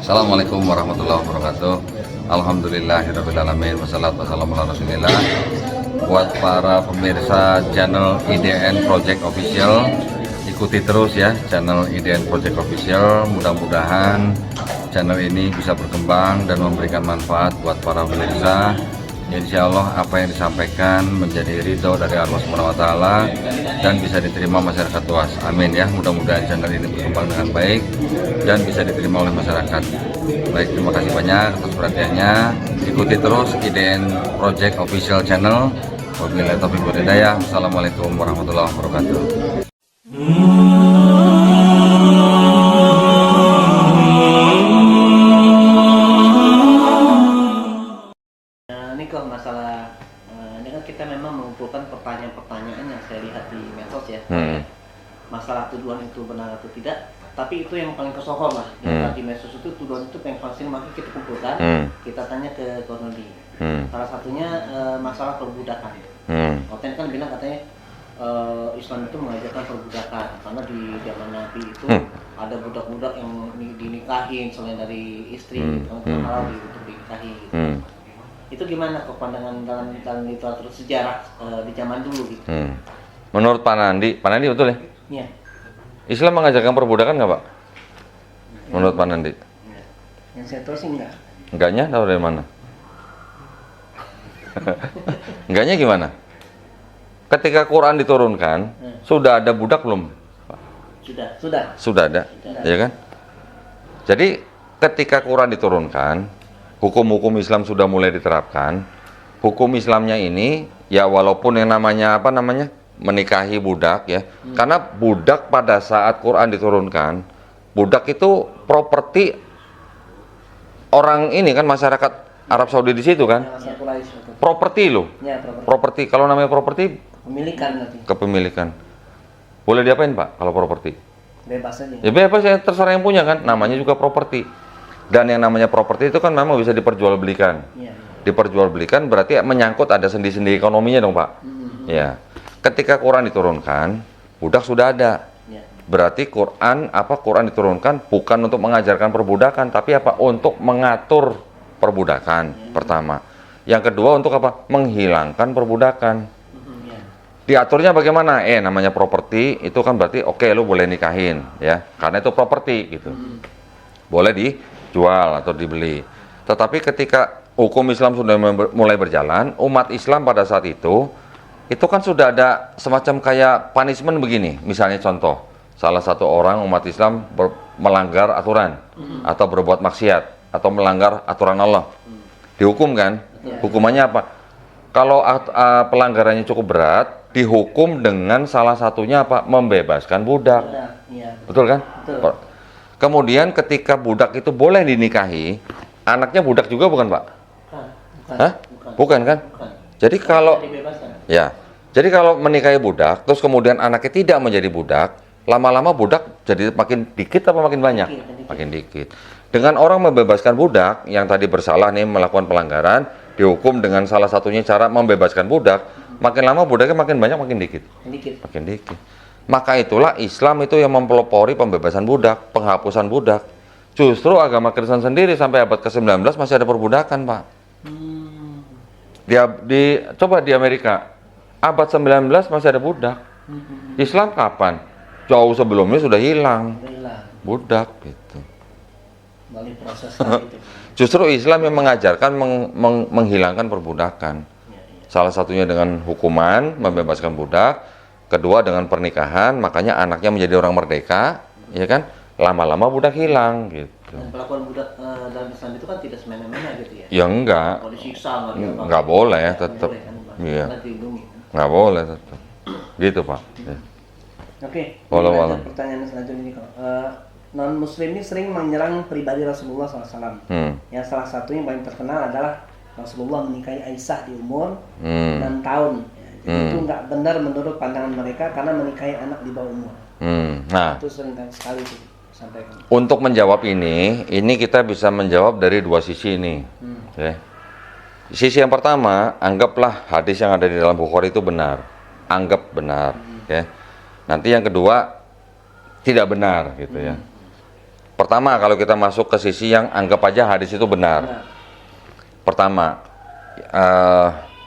Assalamualaikum warahmatullahi wabarakatuh. Alhamdulillahirrahmanirrahim. Wassalatu wassalamu ala rasulillah. Buat para pemirsa channel IDN Project Official, ikuti terus ya channel IDN Project Official. Mudah-mudahan channel ini bisa berkembang dan memberikan manfaat buat para pemirsa. Insya Allah apa yang disampaikan menjadi ridho dari Allah Subhanahu Wa Taala dan bisa diterima masyarakat luas. Amin ya. Mudah-mudahan channel ini berkembang dengan baik dan bisa diterima oleh masyarakat. Baik, terima kasih banyak atas perhatiannya. Ikuti terus IDN Project Official Channel. Wabillahi taufiq wal hidayah. Wassalamualaikum warahmatullahi wabarakatuh. Masalah ini kan kita memang mengumpulkan pertanyaan-pertanyaan yang saya lihat di medsos ya. Masalah tuduhan itu benar atau tidak, tapi itu yang paling kesohor lah. Di medsos itu tuduhan itu paling pasti, maka kita kumpulkan, kita tanya ke Kornodi. Salah satunya masalah perbudakan. Konten kan bilang katanya Islam itu mengajarkan perbudakan karena di zaman Nabi itu ada budak-budak yang dinikahin selain dari istri, kan halal untuk dinikahi. Itu gimana kok pandangan dalam literatur sejarah di zaman dulu gitu? Menurut Pak Nandi betul ya? Iya. Islam mengajarkan perbudakan nggak Pak? Menurut Pak Nandi? Ya. Yang saya tahu sih enggak. Enggaknya tahu dari mana? Enggaknya gimana? Ketika Quran diturunkan, sudah ada budak belum? Sudah ada. Ya kan? Jadi ketika Quran diturunkan, hukum-hukum Islam sudah mulai diterapkan. Hukum Islamnya ini ya walaupun yang namanya menikahi budak ya, karena budak pada saat Quran diturunkan, budak itu properti orang ini kan, masyarakat Arab Saudi di situ kan, properti loh. Ya, properti. Kalau namanya properti, kepemilikan. Boleh diapain Pak kalau properti? Bebas aja. Ya bebas ya, terserah yang punya kan, namanya juga properti. Dan yang namanya properti itu kan memang bisa diperjualbelikan. Diperjualbelikan berarti menyangkut ada sendi-sendi ekonominya dong Pak. Ya. Ketika Quran diturunkan, budak sudah ada. Berarti Quran diturunkan bukan untuk mengajarkan perbudakan, tapi apa? Untuk mengatur perbudakan. Pertama. Yang kedua untuk apa? Menghilangkan perbudakan. Diaturnya bagaimana? Namanya properti itu kan berarti oke, lu boleh nikahin ya. Karena itu properti gitu. Boleh dijual atau dibeli. Tetapi ketika hukum Islam sudah mulai berjalan, umat Islam pada saat itu kan sudah ada semacam kayak punishment begini. Misalnya contoh, salah satu orang umat Islam melanggar aturan atau berbuat maksiat atau melanggar aturan Allah, dihukum kan? Hukumannya apa? Kalau pelanggarannya cukup berat, dihukum dengan salah satunya apa? Membebaskan budak. Betul kan? Betul. Kemudian ketika budak itu boleh dinikahi, anaknya budak juga bukan Pak? Bukan kan? Jadi kalau jadi kalau menikahi budak, terus kemudian anaknya tidak menjadi budak, lama-lama budak jadi makin dikit apa makin banyak? Makin dikit. Dengan orang membebaskan budak yang tadi bersalah nih melakukan pelanggaran, dihukum dengan salah satunya cara membebaskan budak, makin lama budaknya makin banyak makin dikit. Makin dikit. Maka itulah Islam itu yang mempelopori pembebasan budak, penghapusan budak. Justru agama Kristen sendiri sampai abad ke-19 masih ada perbudakan, Pak. Coba di Amerika, abad 19 masih ada budak. Islam kapan? Jauh sebelumnya sudah hilang. Budak gitu. Justru Islam yang mengajarkan menghilangkan perbudakan. Salah satunya dengan hukuman, membebaskan budak. Kedua dengan pernikahan, makanya anaknya menjadi orang merdeka, ya kan? Lama-lama budak hilang gitu. Dan perlakuan budak dalam Islam itu kan tidak semena-mena gitu ya? Ya enggak. Kalau disiksa nggak boleh ya, tetap. Iya. Nggak boleh tetap. Gitu Pak. Ya. Oke. Pertanyaan selanjutnya ini kalau non Muslim ini sering menyerang pribadi Rasulullah SAW. Yang salah satu yang paling terkenal adalah Rasulullah menikahi Aisyah di umur 6 tahun. Itu nggak benar menurut pandangan mereka karena menikahi anak di bawah umur. Nah, itu sering sekali disampaikan. Untuk menjawab ini kita bisa menjawab dari dua sisi ini. Okay. Sisi yang pertama, anggaplah hadis yang ada di dalam Bukhari itu benar, anggap benar. Okay. Nanti yang kedua tidak benar gitu ya. Pertama, kalau kita masuk ke sisi yang anggap aja hadis itu benar. Pertama,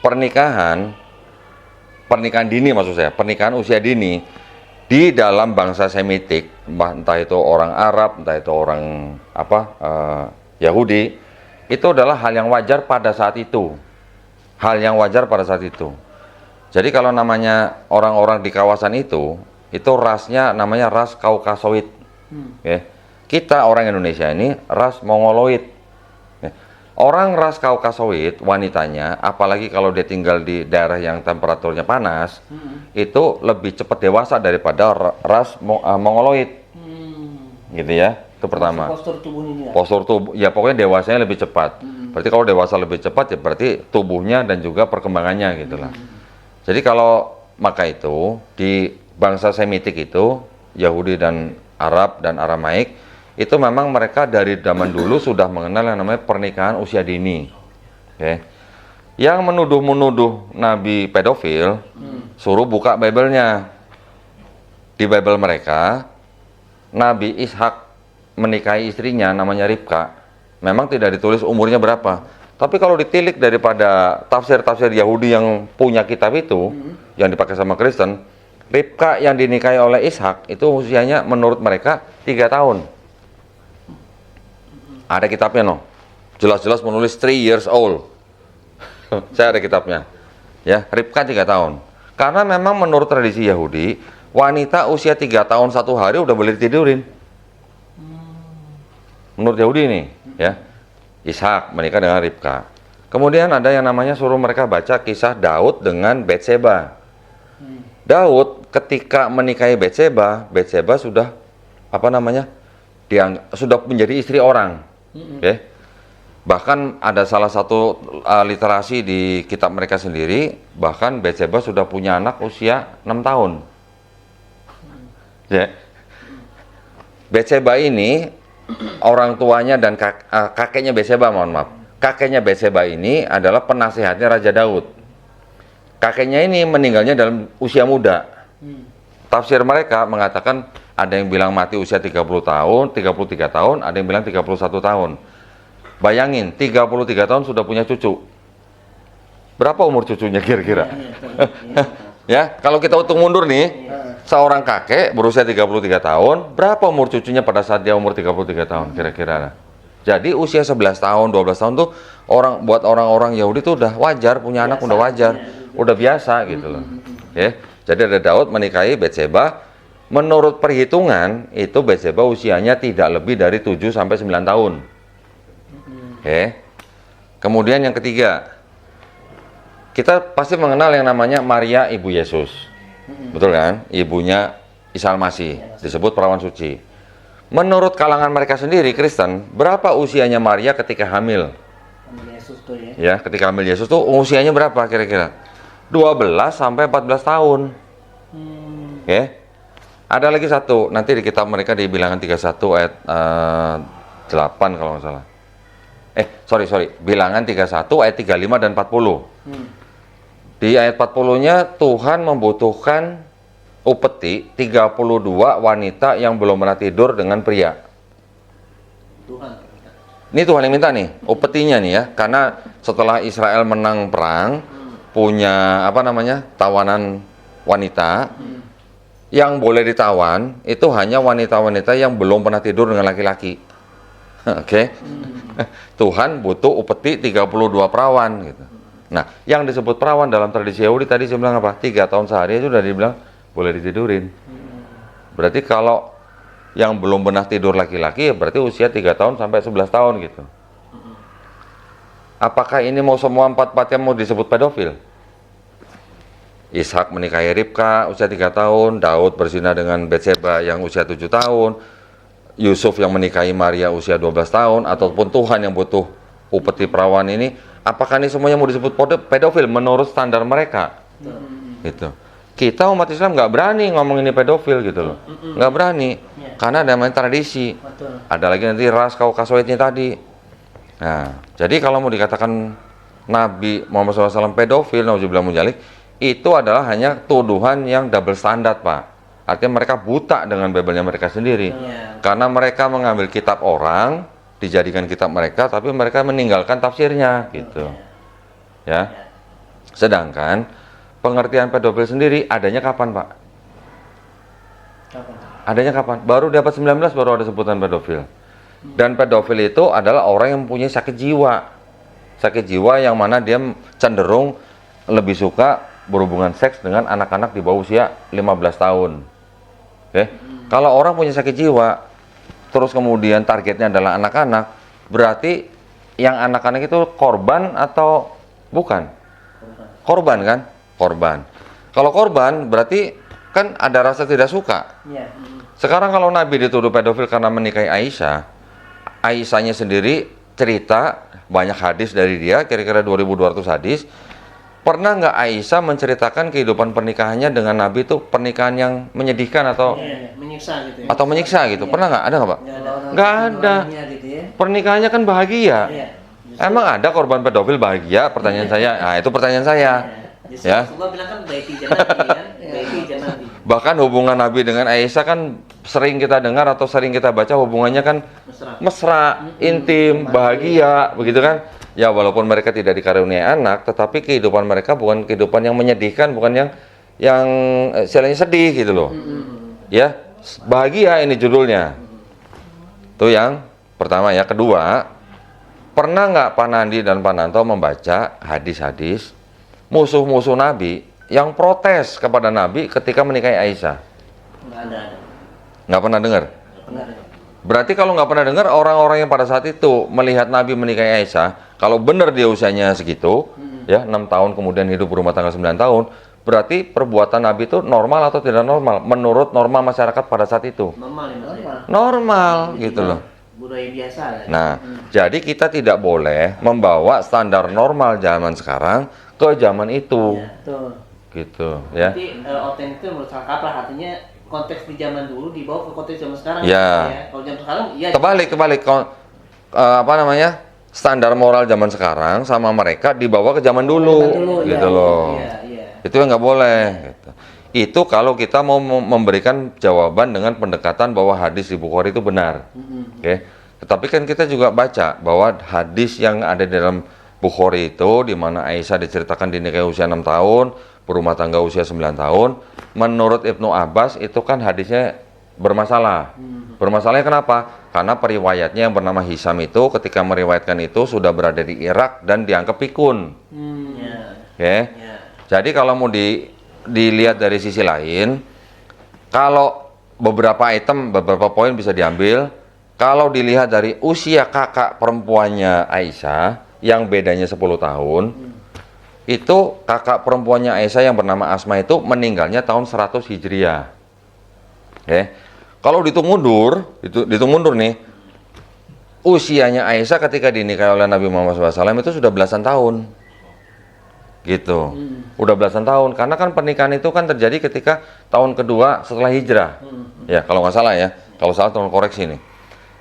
pernikahan dini maksud saya, pernikahan usia dini di dalam bangsa Semitik, entah itu orang Arab, entah itu orang Yahudi, itu adalah hal yang wajar pada saat itu. Hal yang wajar pada saat itu. Jadi kalau namanya orang-orang di kawasan itu rasnya namanya ras Kaukasoid. Okay. Kita orang Indonesia ini ras Mongoloid. Okay. Orang ras Kaukasoid, wanitanya, apalagi kalau dia tinggal di daerah yang temperaturnya panas, itu lebih cepat dewasa daripada ras Mongoloid. Gitu ya. Itu pertama. Postur tubuhnya. Postur tubuh, ya pokoknya dewasanya lebih cepat. Berarti kalau dewasa lebih cepat ya berarti tubuhnya dan juga perkembangannya gitulah. Jadi kalau maka itu di bangsa Semitik itu Yahudi dan Arab dan Aramaik itu memang mereka dari zaman dulu sudah mengenal yang namanya pernikahan usia dini. Okay. Yang menuduh Nabi pedofil suruh buka Bible-nya. Di Bible mereka Nabi Ishak menikahi istrinya namanya Ribka, memang tidak ditulis umurnya berapa. Tapi kalau ditilik daripada tafsir-tafsir Yahudi yang punya kitab itu, yang dipakai sama Kristen, Ribka yang dinikahi oleh Ishak itu usianya menurut mereka 3 tahun. Ada kitabnya no, jelas-jelas menulis 3 years old. Saya ada kitabnya. Ya, Ribka 3 tahun. Karena memang menurut tradisi Yahudi, wanita usia 3 tahun 1 hari udah boleh ditidurin. Menurut Yahudi ini, ya, Ishak menikah dengan Ribka. Kemudian ada yang namanya suruh mereka baca kisah Daud dengan Betseba. Daud ketika menikahi Betseba sudah sudah menjadi istri orang. Okay? Bahkan ada salah satu literasi di kitab mereka sendiri, bahkan Betseba sudah punya anak usia 6 tahun. Ya. Betseba ini orang tuanya dan kakeknya Betseba, mohon maaf. Kakeknya Betseba ini adalah penasehatnya Raja Daud. Kakeknya ini meninggalnya dalam usia muda. Tafsir mereka mengatakan ada yang bilang mati usia 30 tahun, 33 tahun, ada yang bilang 31 tahun. Bayangin, 33 tahun sudah punya cucu. Berapa umur cucunya kira-kira? Ya, kalau kita hitung mundur nih, seorang kakek berusia 33 tahun, berapa umur cucunya pada saat dia umur 33 tahun kira-kira? Jadi usia 11 tahun, 12 tahun tuh buat orang-orang Yahudi tuh udah wajar, punya anak udah wajar, udah biasa gitu loh. Oke. Jadi ada Daud menikahi Betseba. Menurut perhitungan itu Betseba usianya tidak lebih dari 7 sampai 9 tahun. Oke. Kemudian yang ketiga, kita pasti mengenal yang namanya Maria ibu Yesus. Betul kan? Ibunya Isa Al-Masih, disebut perawan suci. Menurut kalangan mereka sendiri Kristen, berapa usianya Maria ketika hamil? Yesus tuh ya. Ya, ketika hamil Yesus tuh usianya berapa kira-kira? 12 sampai 14 tahun. Oke. Ada lagi satu, nanti di kitab mereka di Bilangan 31 ayat 8 kalau nggak salah. Sorry, Bilangan 31 ayat 35 dan 40. Di ayat 40-nya Tuhan membutuhkan upeti 32 wanita yang belum pernah tidur dengan pria. Ini Tuhan yang minta nih, upetinya nih ya. Karena setelah Israel menang perang, punya tawanan wanita, yang boleh ditawan itu hanya wanita-wanita yang belum pernah tidur dengan laki-laki. Oke. Tuhan butuh upeti 32 perawan gitu. Nah, yang disebut perawan dalam tradisi Yahudi tadi saya bilang apa? 3 tahun sehari itu udah dibilang boleh ditidurin. Berarti kalau yang belum pernah tidur laki-laki berarti usia 3 tahun sampai 11 tahun gitu. Apakah ini mau semua 4-4 yang mau disebut pedofil? Ishak menikahi Ribka usia 3 tahun, Daud berzina dengan Betseba yang usia 7 tahun, Yusuf yang menikahi Maria usia 12 tahun, ataupun Tuhan yang butuh upeti perawan ini, apakah ini semuanya mau disebut pedofil menurut standar mereka? Gitu. Kita umat Islam nggak berani ngomong ini pedofil gitu loh, nggak berani, karena ada namanya tradisi. Ada lagi nanti ras Kaukasoidnya tadi. Nah, jadi kalau mau dikatakan Nabi Muhammad SAW pedofil, nauzubillah mujalik, itu adalah hanya tuduhan yang double standar, Pak. Artinya mereka buta dengan Bible-nya mereka sendiri. Iya. Karena mereka mengambil kitab orang, dijadikan kitab mereka, tapi mereka meninggalkan tafsirnya, gitu. Ya. Sedangkan pengertian pedofil sendiri adanya kapan, Pak? Kapan? Adanya kapan? Baru di abad 19 baru ada sebutan pedofil. Dan pedofil itu adalah orang yang mempunyai sakit jiwa. Sakit jiwa yang mana dia cenderung lebih suka berhubungan seks dengan anak-anak di bawah usia 15 tahun. Oke. Kalau orang punya sakit jiwa, terus kemudian targetnya adalah anak-anak, berarti yang anak-anak itu korban atau bukan? Korban kan? Korban. Kalau korban berarti kan ada rasa tidak suka. Iya. Sekarang kalau Nabi dituduh pedofil karena menikahi Aisyah, Aisyahnya sendiri cerita banyak hadis dari dia, kira-kira 2.200 hadis. Pernah nggak Aisyah menceritakan kehidupan pernikahannya dengan Nabi itu pernikahan yang menyedihkan atau Menyiksa gitu ya. atau menyiksa gitu? Pernah nggak? Ada nggak, Pak? Nggak ada. Gitu ya. Pernikahannya kan bahagia. Iya. Emang ada korban pedofil bahagia? Pertanyaan saya. Nah, itu pertanyaan saya. Ya. Rasulullah bilang kan baiti jannati kan, baiti jannati. Bahkan hubungan Nabi dengan Aisyah kan sering kita dengar atau sering kita baca hubungannya kan mesra, intim, bahagia, begitu kan? Ya walaupun mereka tidak dikaruniai anak, tetapi kehidupan mereka bukan kehidupan yang menyedihkan, bukan yang istilahnya sedih gitu loh. Ya, bahagia ini judulnya. Itu yang pertama ya. Kedua, pernah nggak Pak Nandi dan Pak Nanto membaca hadis-hadis musuh-musuh Nabi yang protes kepada Nabi ketika menikahi Aisyah? Nggak ada. Nggak pernah dengar? Nggak pernah ada. Berarti kalau nggak pernah dengar, orang-orang yang pada saat itu melihat Nabi menikahi Aisyah, kalau benar dia usianya segitu, ya 6 tahun kemudian hidup berumah tangga 9 tahun, berarti perbuatan Nabi itu normal atau tidak normal? Menurut norma masyarakat pada saat itu? Normal ya, Mas, ya? Normal gitu loh. Budaya biasa lah. Nah, jadi kita tidak boleh membawa standar normal zaman sekarang ke zaman itu. Iya, betul. Gitu ya. Jadi otentik itu menurut salah kaprah, artinya konteks di zaman dulu dibawa ke konteks zaman sekarang. Ya. Kalau zaman sekarang iya. Kebalik. Apa namanya? Standar moral zaman sekarang sama mereka dibawa ke zaman dulu, gitu iya, loh. Iya. Itu yang nggak boleh. Gitu. Itu kalau kita mau memberikan jawaban dengan pendekatan bahwa hadis di Bukhari itu benar. Oke. Tetapi kan kita juga baca bahwa hadis yang ada di dalam Bukhari itu, di mana Aisyah diceritakan dinikahi usia 6 tahun, berumah tangga usia 9 tahun, menurut Ibnu Abbas itu kan hadisnya bermasalah. Bermasalahnya kenapa? Karena periwayatnya yang bernama Hisam itu ketika meriwayatkan itu sudah berada di Irak dan dianggap pikun. Oke. Jadi kalau mau dilihat dari sisi lain, kalau beberapa poin bisa diambil. Kalau dilihat dari usia kakak perempuannya Aisyah yang bedanya 10 tahun, itu kakak perempuannya Aisyah yang bernama Asma itu meninggalnya tahun 100 Hijriah. Oke. Kalau dihitung mundur nih, usianya Aisyah ketika dinikahi oleh Nabi Muhammad SAW itu sudah belasan tahun. Gitu. Udah belasan tahun. Karena kan pernikahan itu kan terjadi ketika tahun kedua setelah hijrah. Ya, kalau nggak salah ya. Kalau salah tolong koreksi nih.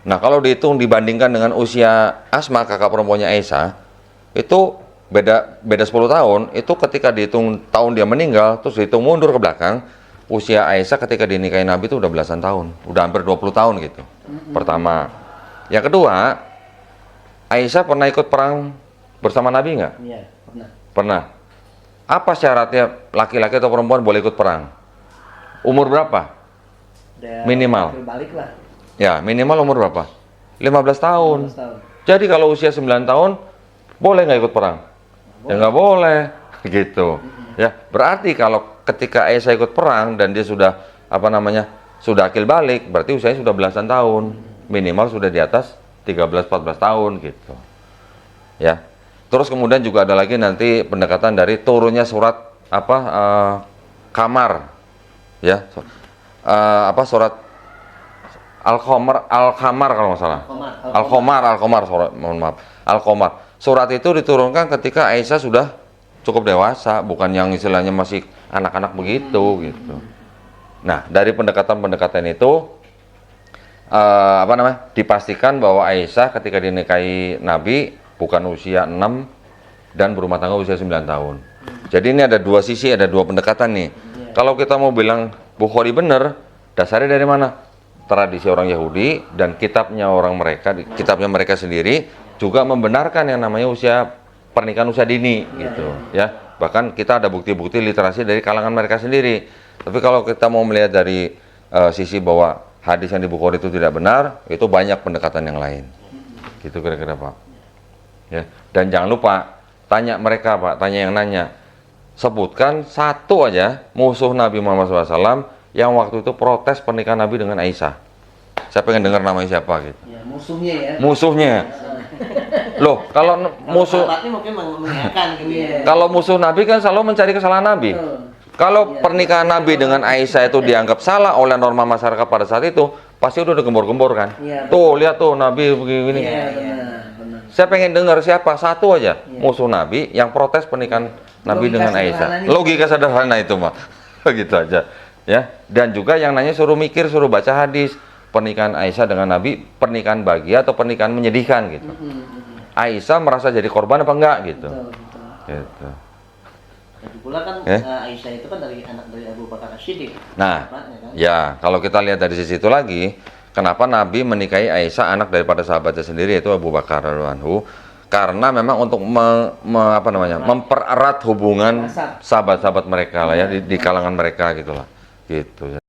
Nah, kalau dihitung dibandingkan dengan usia Asma, kakak perempuannya Aisyah, itu beda 10 tahun. Itu ketika dihitung tahun dia meninggal, terus dihitung mundur ke belakang, usia Aisyah ketika dinikahi Nabi itu udah belasan tahun. Udah hampir 20 tahun gitu. Pertama. Yang kedua, Aisyah pernah ikut perang bersama Nabi nggak? Iya, pernah. Pernah. Apa syaratnya laki-laki atau perempuan boleh ikut perang? Umur berapa? Minimal. Balik lah. Ya, minimal umur berapa? 15 tahun. 15 tahun. Jadi kalau usia 9 tahun, boleh nggak ikut perang? Ya nggak boleh. Gitu. Ya, berarti kalau ketika Aisyah ikut perang dan dia sudah, sudah akil balik, berarti usianya sudah belasan tahun. Minimal sudah di atas 13-14 tahun gitu. Ya. Terus kemudian juga ada lagi nanti pendekatan dari turunnya surat Kamar. Ya. Surat Al-Qamar kalau nggak salah. Al-Qamar, mohon maaf. Al-Qamar. Surat itu diturunkan ketika Aisyah sudah cukup dewasa, bukan yang istilahnya masih anak-anak begitu gitu. Nah, dari pendekatan-pendekatan itu dipastikan bahwa Aisyah ketika dinikahi Nabi bukan usia 6 dan berumah tangga usia 9 tahun. Jadi ini ada dua sisi, ada dua pendekatan nih. Kalau kita mau bilang Bukhari bener, dasarnya dari mana? Tradisi orang Yahudi dan kitabnya orang mereka, kitabnya mereka sendiri juga membenarkan yang namanya pernikahan usia dini gitu ya. Bahkan kita ada bukti-bukti literasi dari kalangan mereka sendiri. Tapi kalau kita mau melihat dari sisi bahwa hadis yang di Bukhari itu tidak benar, itu banyak pendekatan yang lain. Gitu kira-kira Pak. Ya. Dan jangan lupa tanya mereka Pak, tanya yang nanya. Sebutkan satu aja musuh Nabi Muhammad SAW yang waktu itu protes pernikahan Nabi dengan Aisyah. Saya pengen dengar namanya siapa gitu. Ya, musuhnya ya. Musuhnya. Loh, kalau musuh sahabatnya mungkin mengingatkan gitu ya. kalau musuh Nabi kan selalu mencari kesalahan Nabi. Kalau pernikahan Nabi dengan Aisyah itu dianggap salah oleh norma masyarakat pada saat itu, pasti udah digembor-gembor kan. Iya, Tuh, lihat tuh Nabi begini. Iya, benar. Saya pengen dengar siapa satu aja musuh Nabi yang protes pernikahan Nabi dengan Aisyah. Logika sederhana itu mah. Gitu aja. Ya. Dan juga yang nanya suruh mikir, suruh baca hadis. Pernikahan Aisyah dengan Nabi pernikahan bahagia atau pernikahan menyedihkan gitu. Aisyah merasa jadi korban apa enggak gitu. Betul. Gitu. Lagi pula kan Aisyah itu kan anak dari Abu Bakar As-Siddiq. Nah, Bapaknya, kan? ya kalau kita lihat dari sisi itu lagi, kenapa Nabi menikahi Aisyah anak daripada sahabatnya sendiri yaitu Abu Bakar radhiyallahu anhu? Karena memang untuk mempererat hubungan sahabat-sahabat mereka lah ya di kalangan mereka gitulah. Gitu.